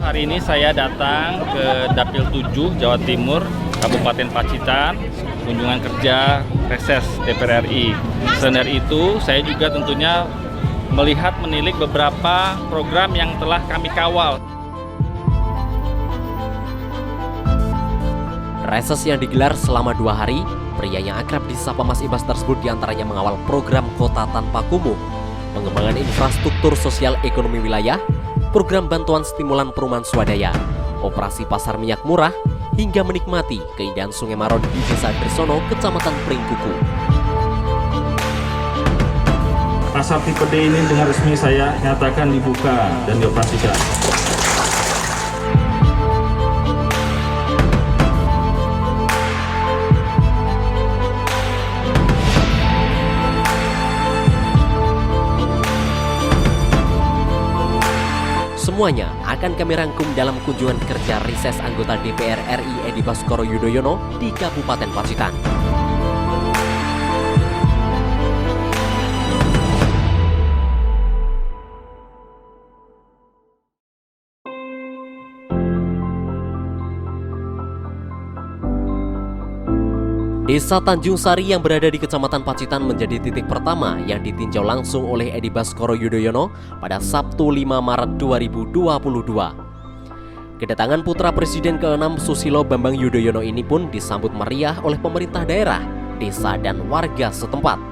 Hari ini saya datang ke Dapil 7 Jawa Timur, Kabupaten Pacitan, kunjungan kerja reses DPR RI. Selain dari itu, saya juga tentunya melihat menilik beberapa program yang telah kami kawal. Reses yang digelar selama 2 hari, pria yang akrab disapa Mas Ibas tersebut diantaranya mengawal program Kota Tanpa Kumuh, pengembangan infrastruktur sosial ekonomi wilayah, program bantuan stimulan perumahan swadaya, operasi pasar minyak murah, hingga menikmati keindahan Sungai Maron di Desa Dersono, Kecamatan Pringkuku. Pasar tipe D ini dengan resmi saya nyatakan dibuka dan dioperasikan. Semuanya akan kami rangkum dalam kunjungan kerja reses anggota DPR RI Edi Baskoro Yudhoyono di Kabupaten Pacitan. Desa Tanjung Sari yang berada di Kecamatan Pacitan menjadi titik pertama yang ditinjau langsung oleh Edi Baskoro Yudhoyono pada Sabtu 5 Maret 2022. Kedatangan putra Presiden ke-6 Susilo Bambang Yudhoyono ini pun disambut meriah oleh pemerintah daerah, desa, dan warga setempat.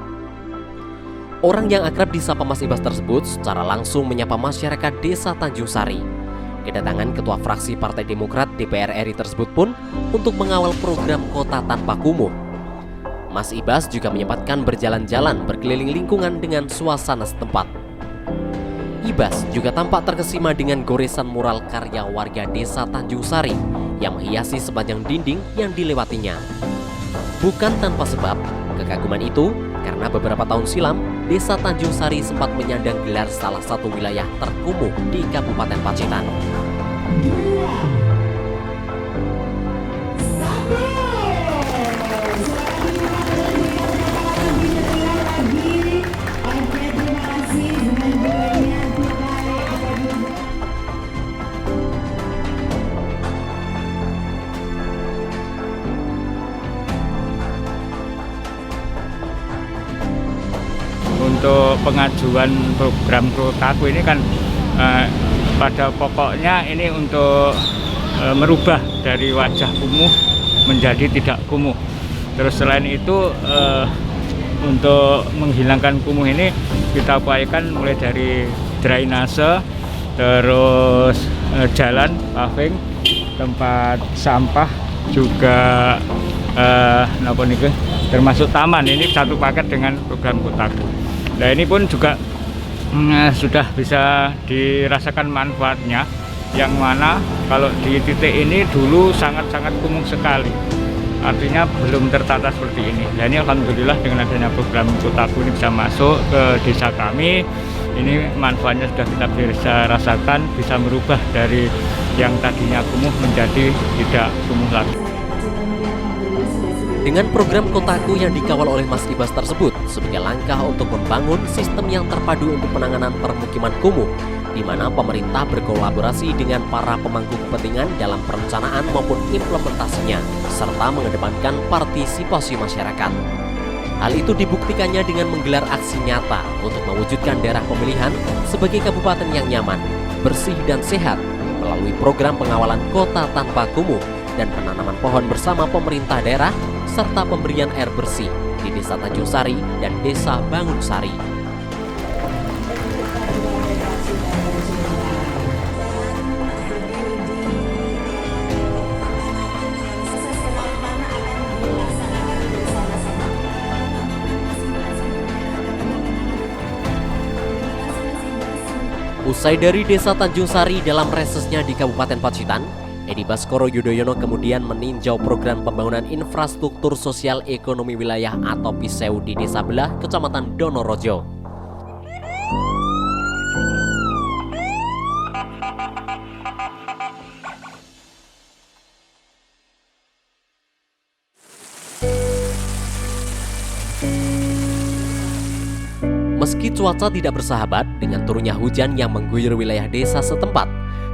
Orang yang akrab disapa Mas Ibas tersebut secara langsung menyapa masyarakat Desa Tanjung Sari. Kedatangan Ketua Fraksi Partai Demokrat DPR RI tersebut pun untuk mengawal program Kota Tanpa Kumuh. Mas Ibas juga menyempatkan berjalan-jalan berkeliling lingkungan dengan suasana setempat. Ibas juga tampak terkesima dengan goresan mural karya warga Desa Tanjung Sari yang menghiasi sepanjang dinding yang dilewatinya. Bukan tanpa sebab, kekaguman itu karena beberapa tahun silam Desa Tanjung Sari sempat menyandang gelar salah satu wilayah terkumuh di Kabupaten Pacitan. Untuk pengajuan program Kotaku ini kan pada pokoknya ini untuk merubah dari wajah kumuh menjadi tidak kumuh. Terus selain itu untuk menghilangkan kumuh ini kita upayakan mulai dari drainase, terus jalan, paving, tempat sampah, juga termasuk taman. Ini satu paket dengan program Kotaku. Nah, ini pun juga sudah bisa dirasakan manfaatnya, yang mana kalau di titik ini dulu sangat-sangat kumuh sekali, artinya belum tertata seperti ini. Nah, ini alhamdulillah dengan adanya program Kotaku ini bisa masuk ke desa kami. Ini manfaatnya sudah kita bisa rasakan, bisa merubah dari yang tadinya kumuh menjadi tidak kumuh lagi. Dengan program Kotaku yang dikawal oleh Mas Ibas tersebut sebagai langkah untuk membangun sistem yang terpadu untuk penanganan permukiman kumuh, di mana pemerintah berkolaborasi dengan para pemangku kepentingan dalam perencanaan maupun implementasinya, serta mengedepankan partisipasi masyarakat. Hal itu dibuktikannya dengan menggelar aksi nyata untuk mewujudkan daerah pemilihan sebagai kabupaten yang nyaman, bersih, dan sehat melalui program pengawalan Kota Tanpa Kumuh dan penanaman pohon bersama pemerintah daerah, serta pemberian air bersih di Desa Tanjung Sari dan Desa Bangun Sari. Usai dari Desa Tanjung Sari dalam resesnya di Kabupaten Pacitan, Edi Baskoro Yudhoyono kemudian meninjau program pembangunan infrastruktur sosial ekonomi wilayah atau PISEU di Desa Belah, Kecamatan Donorojo. Meski cuaca tidak bersahabat dengan turunnya hujan yang mengguyur wilayah desa setempat,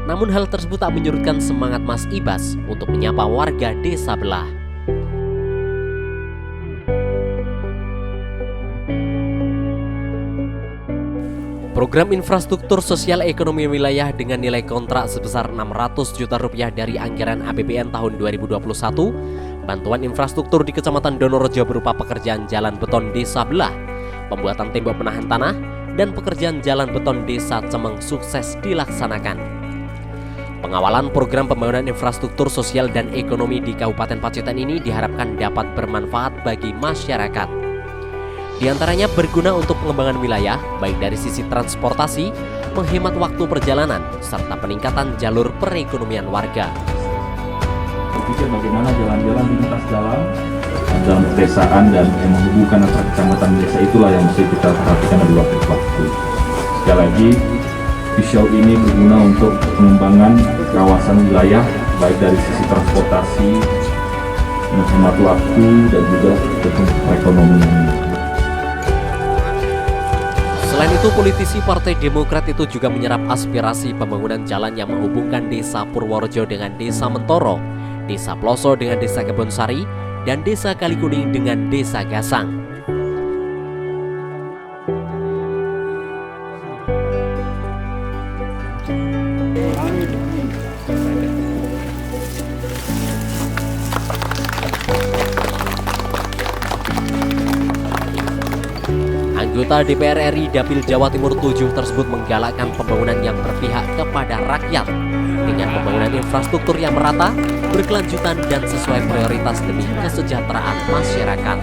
Namun hal tersebut tak menyurutkan semangat Mas Ibas untuk menyapa warga desa belah. Program infrastruktur sosial ekonomi wilayah dengan nilai kontrak sebesar 600 juta rupiah dari anggaran APBN tahun 2021, bantuan infrastruktur di Kecamatan Donorejo berupa pekerjaan jalan beton desa belah, pembuatan tembok penahan tanah, dan pekerjaan jalan beton desa Cemeng sukses dilaksanakan. Pengawalan program pembangunan infrastruktur sosial dan ekonomi di Kabupaten Pacitan ini diharapkan dapat bermanfaat bagi masyarakat. Di antaranya berguna untuk pengembangan wilayah, baik dari sisi transportasi, menghemat waktu perjalanan, serta peningkatan jalur perekonomian warga. Berpikir bagaimana jalan-jalan di lintas jalan dalam pedesaan dan yang menghubungkan antara kecamatan desa, itulah yang mesti kita perhatikan dari waktu ke waktu. Sekali lagi, visual ini berguna untuk pengembangan kawasan wilayah, baik dari sisi transportasi, menghemat waktu, dan juga perekonomian. Selain itu, politisi Partai Demokrat itu juga menyerap aspirasi pembangunan jalan yang menghubungkan Desa Purworejo dengan Desa Mentoro, Desa Ploso dengan Desa Kebonsari, dan Desa Kalikuning dengan Desa Gasang. Anggota DPR RI Dapil Jawa Timur 7 tersebut menggalakkan pembangunan yang berpihak kepada rakyat dengan pembangunan infrastruktur yang merata, berkelanjutan, dan sesuai prioritas demi kesejahteraan masyarakat.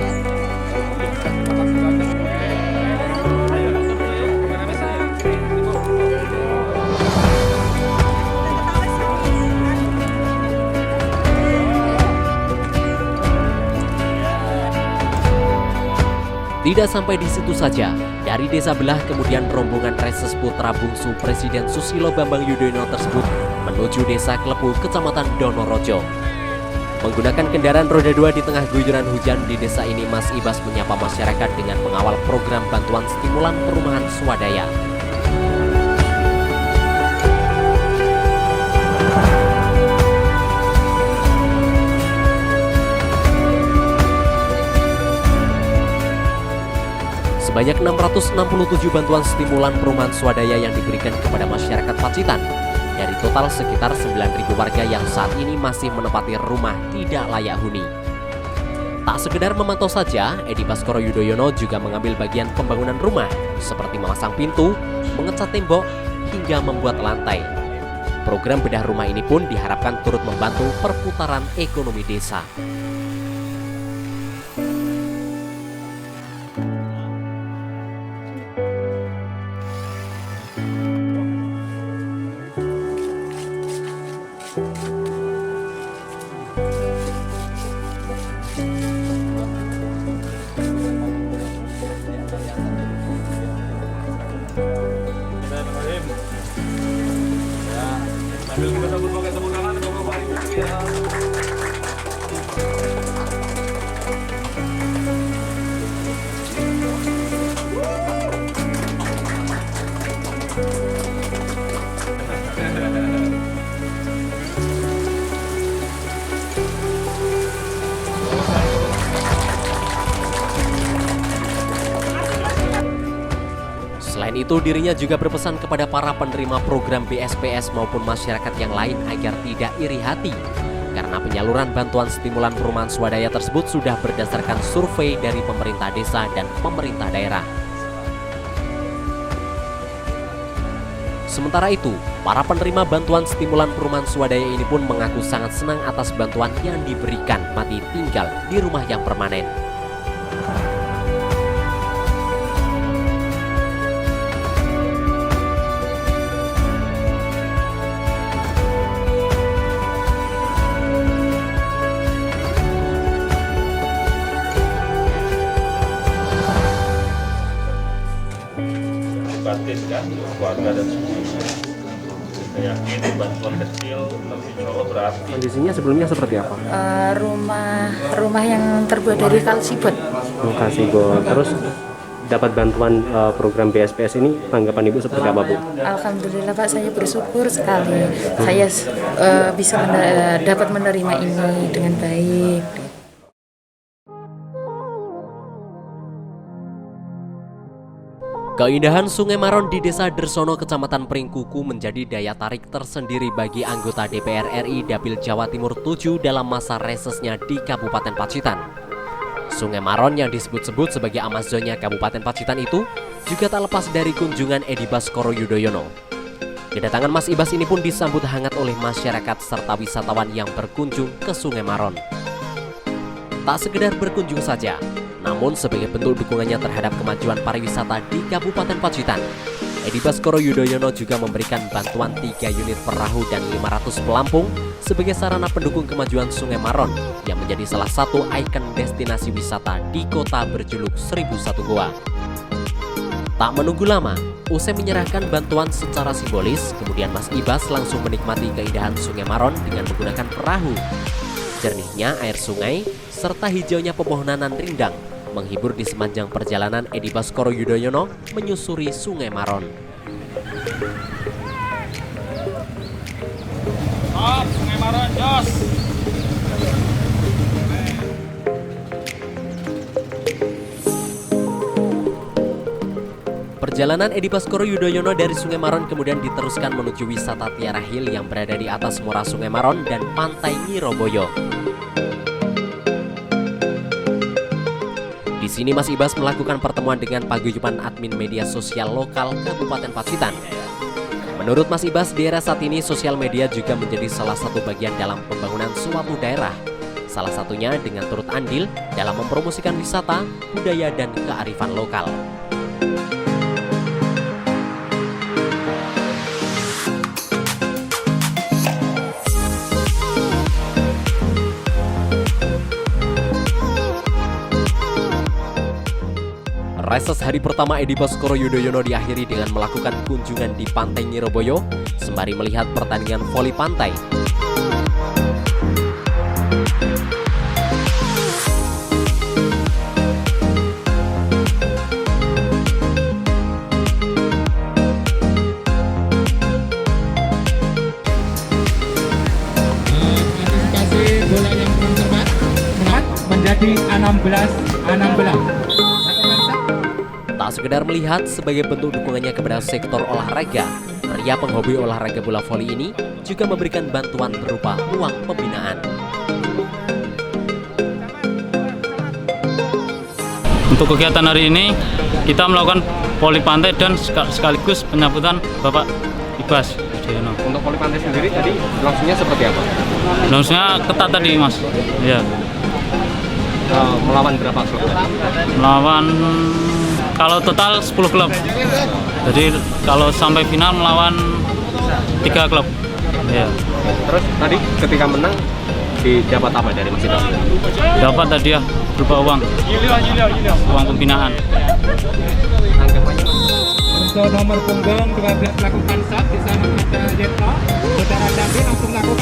Tidak sampai di situ saja, dari Desa Belah kemudian rombongan Reses putra bungsu Presiden Susilo Bambang Yudhoyono tersebut menuju Desa Klepu, Kecamatan Donorejo. Menggunakan kendaraan roda 2 di tengah guyuran hujan di desa ini, Mas Ibas menyapa masyarakat dengan mengawal program bantuan stimulan perumahan swadaya. Sebanyak 667 bantuan stimulan perumahan swadaya yang diberikan kepada masyarakat Pacitan dari total sekitar 9.000 warga yang saat ini masih menempati rumah tidak layak huni. Tak sekedar memantau saja, Edi Baskoro Yudhoyono juga mengambil bagian pembangunan rumah seperti memasang pintu, mengecat tembok, hingga membuat lantai. Program bedah rumah ini pun diharapkan turut membantu perputaran ekonomi desa. Selain itu, dirinya juga berpesan kepada para penerima program BSPS maupun masyarakat yang lain agar tidak iri hati, karena penyaluran bantuan stimulan perumahan swadaya tersebut sudah berdasarkan survei dari pemerintah desa dan pemerintah daerah. Sementara itu, para penerima bantuan stimulan perumahan swadaya ini pun mengaku sangat senang atas bantuan yang diberikan mati tinggal di rumah yang permanen. Batin kan, keluarga dan semuanya. Saya yakin bantuan kecil tapi insya Allah berarti. Kondisinya sebelumnya seperti apa? Rumah yang terbuat dari kalsibot. Kasih bot. Terus dapat bantuan program BSPS ini, tanggapan Ibu seperti apa, Bu? Alhamdulillah Pak, saya bersyukur sekali. Saya bisa dapat menerima ini dengan baik. Keindahan Sungai Maron di Desa Dersono, Kecamatan Pringkuku menjadi daya tarik tersendiri bagi anggota DPR RI Dapil Jawa Timur 7 dalam masa resesnya di Kabupaten Pacitan. Sungai Maron yang disebut-sebut sebagai Amazonnya Kabupaten Pacitan itu juga tak lepas dari kunjungan Edi Baskoro Yudhoyono. Kedatangan Mas Ibas ini pun disambut hangat oleh masyarakat serta wisatawan yang berkunjung ke Sungai Maron. Tak sekedar berkunjung saja, namun sebagai bentuk dukungannya terhadap kemajuan pariwisata di Kabupaten Pacitan, Edi Baskoro Yudhoyono juga memberikan bantuan 3 unit perahu dan 500 pelampung sebagai sarana pendukung kemajuan Sungai Maron yang menjadi salah satu ikon destinasi wisata di kota berjuluk 1001 Goa. Tak menunggu lama, usai menyerahkan bantuan secara simbolis, kemudian Mas Ibas langsung menikmati keindahan Sungai Maron dengan menggunakan perahu. Jernihnya air sungai serta hijaunya pepohonan rindang menghibur di sepanjang perjalanan Edi Baskoro Yudhoyono menyusuri Sungai Maron. Sungai Maron, jos! Perjalanan Edi Baskoro Yudhoyono dari Sungai Maron kemudian diteruskan menuju wisata Tiara Hill yang berada di atas muara Sungai Maron dan Pantai Nyiroboyo. Di sini Mas Ibas melakukan pertemuan dengan paguyuban admin media sosial lokal Kabupaten Pacitan. Menurut Mas Ibas, di era saat ini sosial media juga menjadi salah satu bagian dalam pembangunan suatu daerah. Salah satunya dengan turut andil dalam mempromosikan wisata, budaya, dan kearifan lokal. Reses hari pertama Edi Baskoro Yudhoyono diakhiri dengan melakukan kunjungan di Pantai Nyiroboyo sembari melihat pertandingan voli pantai. Antisipasi bola yang belum tepat menjadi 16-16. Tak sekedar melihat sebagai bentuk dukungannya kepada sektor olahraga, pria penghobi olahraga bola voli ini juga memberikan bantuan berupa uang pembinaan. Untuk kegiatan hari ini, kita melakukan voli pantai dan sekaligus penyambutan Bapak Ibas Yudhoyono. Untuk voli pantai sendiri tadi langsungnya seperti apa? Langsungnya ketat tadi, Mas. Ya. Melawan berapa klub? Melawan kalau total 10 klub. Jadi kalau sampai final melawan 3 klub. Ya. Terus tadi ketika menang didapat apa dari Mas Ibas? Dapat tadi ya berupa uang. Uang pembinaan. Tanggapannya Mas? Untuk nomor punggung 12 lakukan sub, di sana ada Jetro, saudara Davi langsung lakukan